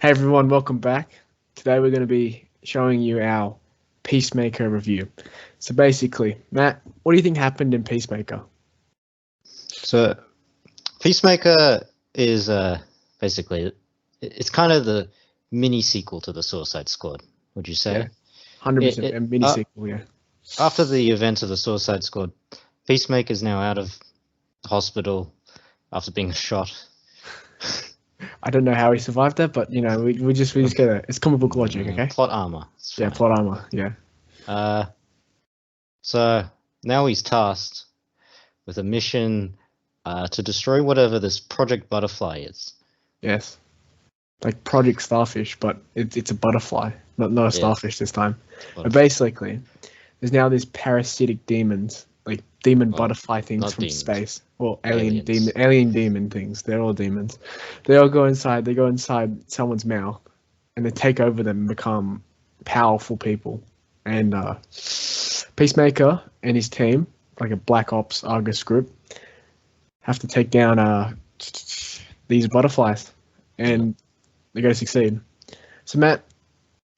Hey everyone, welcome back. Today we're going to be showing you our Peacemaker review. So basically, Matt, what do you think happened in Peacemaker? So, Peacemaker is basically it's kind of the mini sequel to the Suicide Squad. Would you say? Yeah, 100% a mini sequel, yeah. After the events of the Suicide Squad, Peacemaker is now out of the hospital after being shot. I don't know how he survived that, but you know, we just get it. It's comic book logic, okay? Plot armor. Yeah, plot armor, yeah. So now he's tasked with a mission to destroy whatever this Project Butterfly is. Yes. Like Project Starfish, but it's a butterfly, not a starfish this time. But basically, there's now these parasitic demons, like demon butterfly things from space. Well, alien demon things. They're all demons. They all go inside. They go inside someone's mouth, and they take over them and become powerful people. And Peacemaker and his team, like a Black Ops Argus group, have to take down these butterflies, and they're going to succeed. So Matt,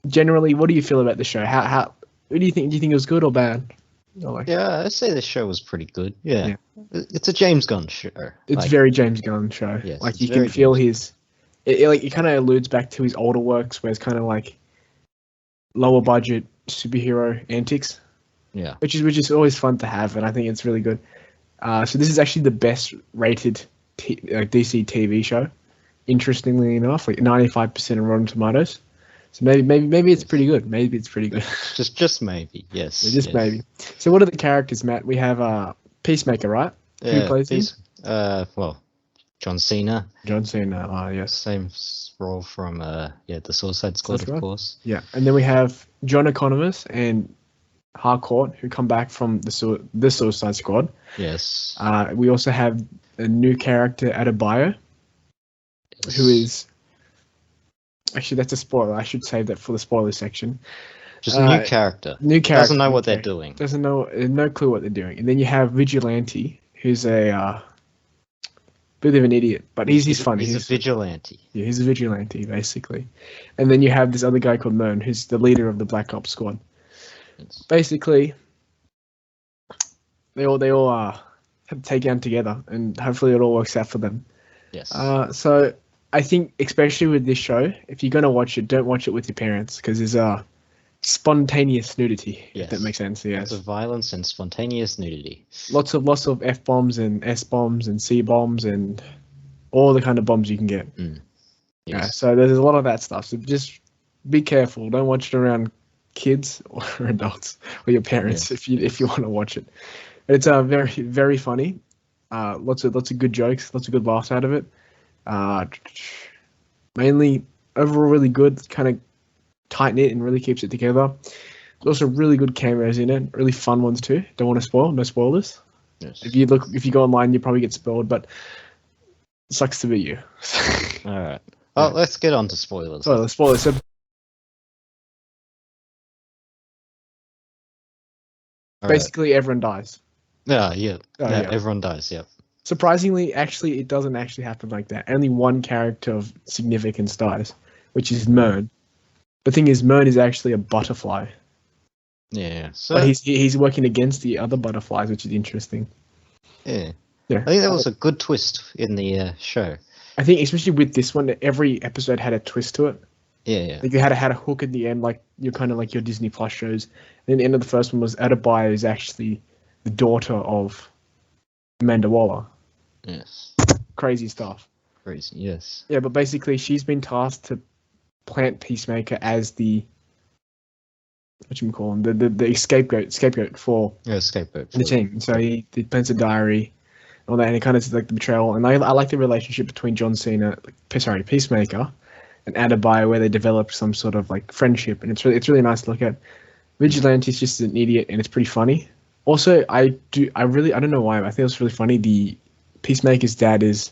generally, what do you feel about the show? How what do you think? Do you think it was good or bad? Yeah, I'd say the show was pretty good. Yeah. It's a James Gunn show. It's very James Gunn show. Yes, like you can feel it kind of alludes back to his older works, where it's kind of like lower budget superhero antics. Yeah, which is always fun to have, and I think it's really good. So this is actually the best rated DC TV show. Interestingly enough, like 95% of Rotten Tomatoes. So maybe it's pretty good. Maybe it's pretty good. just maybe. Yes. Maybe. So what are the characters, Matt? We have Peacemaker, right? Yeah, who plays him? Well, John Cena. John Cena. Yes. Same role from the Suicide Squad, of course. Yeah, and then we have John Economist and Harcourt, who come back from the Suicide Squad. Yes. We also have a new character, Adebayo, who is... Actually, that's a spoiler. I should save that for the spoiler section. Just a new character. Doesn't know what they're doing. Doesn't know, no clue what they're doing. And then you have Vigilante, who's a bit of an idiot, but he's funny. He's a vigilante. Yeah, he's a vigilante, basically. And then you have this other guy called Mern, who's the leader of the Black Ops squad. Yes. Basically, they all have to take down together, and hopefully it all works out for them. Yes. So I think, especially with this show, if you're going to watch it, don't watch it with your parents, because there's spontaneous nudity, if that makes sense. Yes. Lots of violence and spontaneous nudity. Lots of F-bombs and S-bombs and C-bombs and all the kind of bombs you can get. Yes. Yeah, so there's a lot of that stuff. So just be careful. Don't watch it around kids or adults or your parents if you want to watch it. It's very, very funny. Lots of good jokes, lots of good laughs out of it. Mainly overall really good, kind of tight knit and really keeps it together. There's also really good cameos in it, really fun ones too. Don't want to spoil, no spoilers. Yes. If you go online, you probably get spoiled, but it sucks to be you. All right. Well, let's get on to spoilers. Spoilers. So basically, everyone dies. Yeah. Everyone dies. Yeah. Surprisingly, actually, it doesn't actually happen like that. Only one character of significance dies, which is Mern. The thing is, Mern is actually a butterfly. Yeah. So but he's working against the other butterflies, which is interesting. Yeah. I think that was a good twist in the show. I think, especially with this one, every episode had a twist to it. Yeah. Like you had a hook at the end, like you're kind of like your Disney Plus shows. And then the end of the first one was Adebayo is actually the daughter of Amanda Waller. Yes. Crazy stuff. Crazy, yes. Yeah, but basically she's been tasked to plant Peacemaker as the the scapegoat for the team. So he plants a diary, all that, and it kind of is like the betrayal. And I like the relationship between Peacemaker and Adebayo, where they develop some sort of like friendship, and it's really nice to look at. Vigilante's just an idiot, and it's pretty funny. Also, I don't know why, but I think it's really funny. The Peacemaker's dad is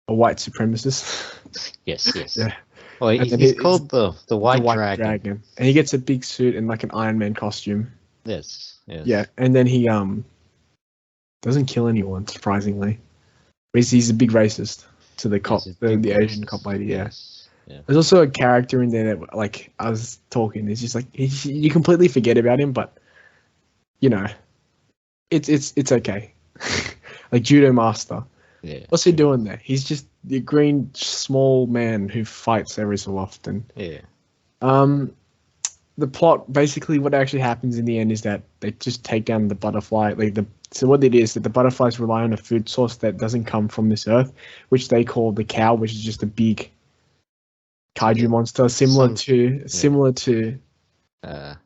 a white supremacist. Yes. Yeah. Well, he's called the White Dragon. And he gets a big suit and like an Iron Man costume. Yes. Yeah, and then he doesn't kill anyone, surprisingly. He's a big racist to the cop, the Asian cop lady. Yeah. Yeah. There's also a character in there that, like, I was talking. It's just like you completely forget about him, but you know, it's okay. Like Judo Master. Yeah. What's he doing there? He's just the green small man who fights every so often. Yeah. The plot, basically what actually happens in the end is that they just take down the butterfly. So what it is that the butterflies rely on a food source that doesn't come from this earth, which they call the cow, which is just a big kaiju monster, similar to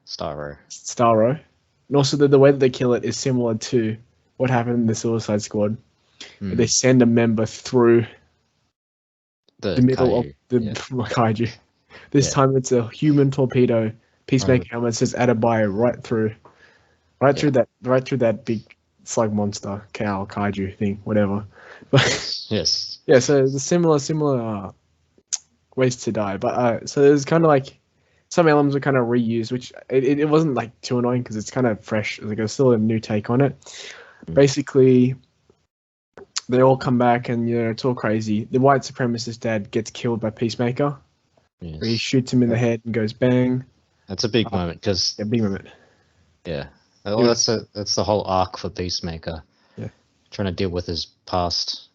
Starro. And also the way that they kill it is similar to what happened in the Suicide Squad. They send a member through the middle of the kaiju. This time it's a human torpedo. Peacemaker helmet says Atabaya right through that big slug monster, cow, kaiju thing, whatever. But yes. Yeah, so the similar ways to die. But so there's kind of like some elements are kind of reused, which it wasn't like too annoying because it's kind of fresh. Like it's still a new take on it. Basically, they all come back and it's all crazy. The white supremacist dad gets killed by Peacemaker. Yes. Where he shoots him in the head and goes bang. That's a big moment because big moment. Yeah, well, that's the whole arc for Peacemaker. Yeah, trying to deal with his past,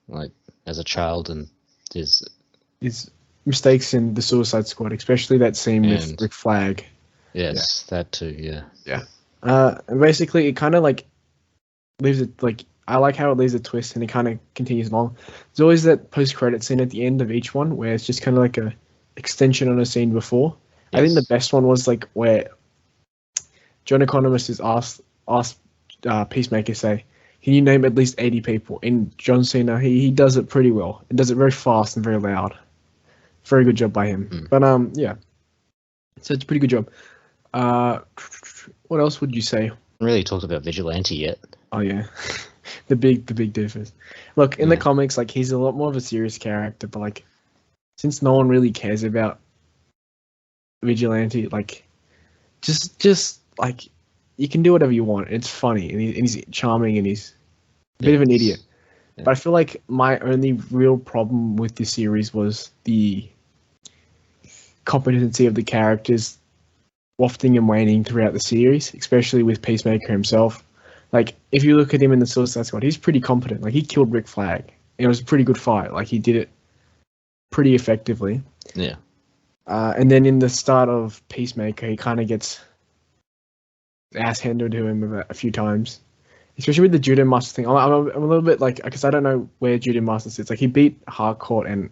like as a child, and his mistakes in the Suicide Squad, especially that scene with Rick Flag. Yes, that too. Yeah. Yeah. And basically, it kind of like leaves it like I like how it leaves a twist and it kind of continues along. There's always that post-credit scene at the end of each one where it's just kind of like a extension on a scene before. Yes. I think the best one was like where John Economist is asked Peacemaker, say, can you name at least 80 people? And John Cena, he does it pretty well. It does it very fast and very loud. Very good job by him. But yeah. So it's a pretty good job. What else would you say? Really talked about Vigilante yet? Oh yeah. the big doofus. Look, in the comics, like he's a lot more of a serious character, but like since no one really cares about Vigilante, like just like you can do whatever you want. It's funny and he's charming and he's a bit of an idiot. Yeah. But I feel like my only real problem with this series was the competency of the characters wafting and waning throughout the series, especially with Peacemaker himself. Like, if you look at him in the Suicide Squad, he's pretty competent. Like, he killed Rick Flag. It was a pretty good fight. Like, he did it pretty effectively. Yeah. And then in the start of Peacemaker, he kind of gets ass handed to him a few times. Especially with the Judo Master thing. I'm a little bit like, because I don't know where Judo Master sits. Like, he beat Harcourt and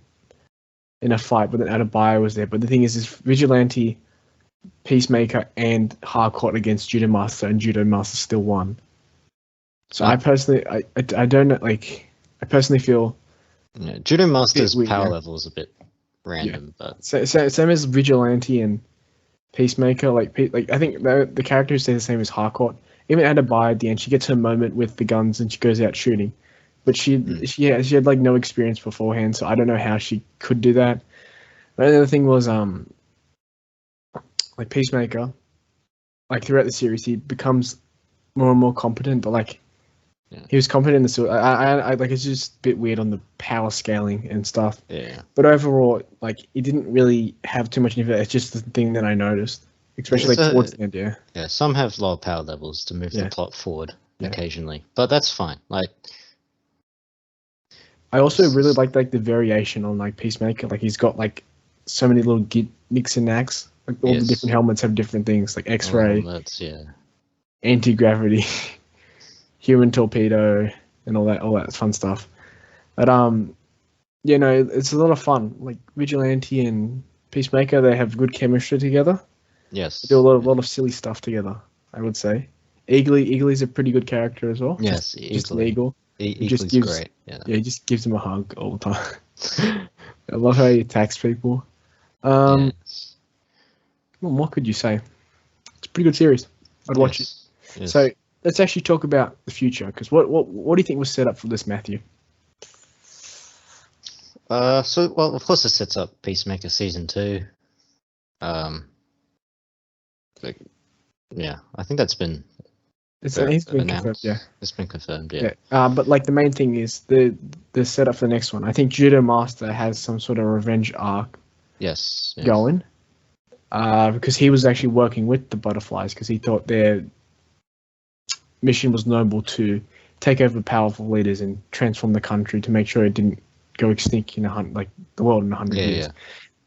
in a fight, but then Adebayo was there. But the thing is Vigilante, Peacemaker, and Harcourt against Judo Master, and Judo Master still won. So I personally, I don't know, like, I personally feel... Yeah, Judo Master's power level is a bit random, but... Same as Vigilante and Peacemaker, like I think the character who stays the same as Harcourt. Even Adebayo at the end, she gets her moment with the guns and she goes out shooting. But she had like no experience beforehand, so I don't know how she could do that. But the other thing was like Peacemaker, like throughout the series, he becomes more and more competent. But like he was competent in the suit. I like it's just a bit weird on the power scaling and stuff. Yeah. But overall, like it didn't really have too much of it. It's just the thing that I noticed, especially towards the end. Yeah. Yeah. Some have lower power levels to move the plot forward occasionally, but that's fine. Like. I also really like the variation on like Peacemaker. Like he's got like so many little nicks and knacks. Like all the different helmets have different things, like X-ray, anti-gravity, human torpedo, and all that fun stuff. But it's a lot of fun. Like Vigilante and Peacemaker, they have good chemistry together. Yes, they do a lot of silly stuff together. I would say. Eagly's a pretty good character as well. Yes, just an eagle. He just gives, great. Yeah, he just gives him a hug all the time. I love how he attacks people. What could you say? It's a pretty good series. I'd watch it. Yes. So let's actually talk about the future. Because what do you think was set up for this, Matthew? Well, of course, it sets up Peacemaker season 2. I think that's been He's been confirmed. Yeah, it's been confirmed. Yeah. But like the main thing is the setup for the next one. I think Judo Master has some sort of revenge arc. Yes. Going. Because he was actually working with the butterflies because he thought their mission was noble to take over powerful leaders and transform the country to make sure it didn't go extinct in the world in 100 years. Yeah.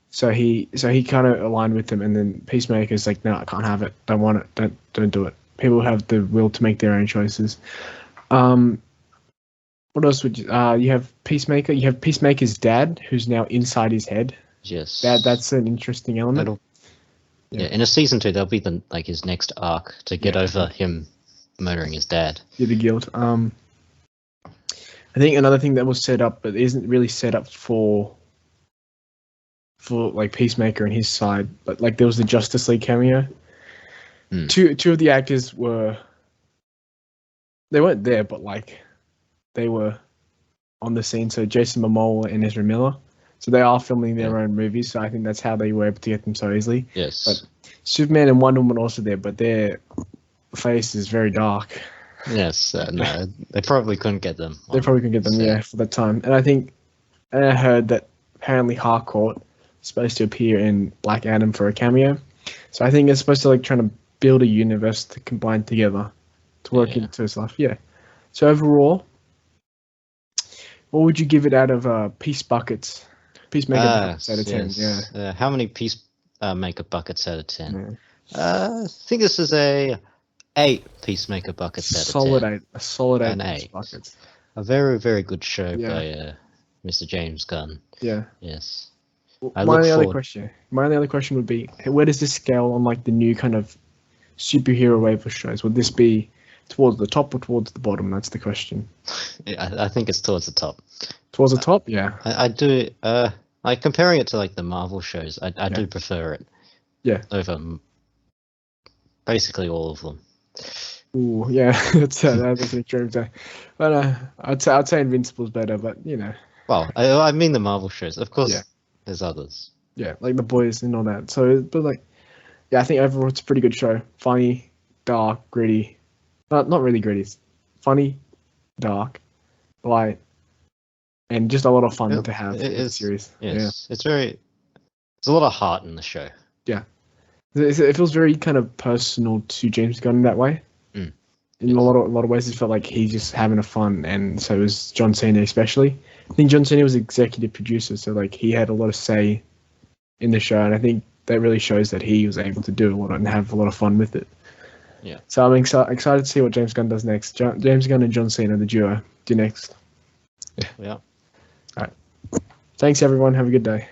So he kind of aligned with them, and then Peacemaker's like, no, I can't have it. Don't want it. Don't do it. People have the will to make their own choices. What else would you have Peacemaker? You have Peacemaker's dad, who's now inside his head. Yes. That's an interesting element. Yeah, in a season 2, there'll be his next arc to get over him murdering his dad. Yeah, the guilt. I think another thing that was set up, but isn't really set up for like Peacemaker and his side, but like there was the Justice League cameo. Two of the actors they weren't there, but like they were on the scene. So Jason Momoa and Ezra Miller. So they are filming their own movies, so I think that's how they were able to get them so easily. Yes. But Superman and Wonder Woman also there, but their face is very dark. Yes, no, they probably couldn't get them. They probably couldn't get them, for that time. And I heard that apparently Harcourt is supposed to appear in Black Adam for a cameo. So I think it's supposed to like trying to build a universe to combine together to work into his life. Yeah. So overall, what would you give it out of Peacemaker buckets out of 10? Yeah. How many Peacemaker buckets out of 10? I think this is a 8 Peacemaker buckets out of 10. A solid 8 8. buckets. A very, very good show by Mr. James Gunn. Yeah. Yes. My only other question would be, where does this scale on like the new kind of superhero wave of shows? Would this be towards the top or towards the bottom? That's the question. I think it's towards the top. Towards the top, yeah. I do. Like comparing it to like the Marvel shows, I do prefer it. Yeah. Over basically all of them. Ooh, yeah, that's an extreme say. But I'd say Invincible's better, but you know. Well, I mean the Marvel shows, of course. Yeah. There's others. Yeah, like The Boys and all that. So, but like, yeah, I think overall it's a pretty good show. Funny, dark, gritty. Not really gritty. It's funny, dark, light, and just a lot of fun to have in the series. Yes, it's there's a lot of heart in the show. Yeah, it feels very kind of personal to James Gunn in that way. In a lot of ways, it felt like he's just having a fun, and so was John Cena especially. I think John Cena was executive producer, so like he had a lot of say in the show, and I think that really shows that he was able to do a lot and have a lot of fun with it. Yeah. So I'm excited to see what James Gunn does next. James Gunn and John Cena, the duo, do next. Yeah. All right. Thanks, everyone. Have a good day.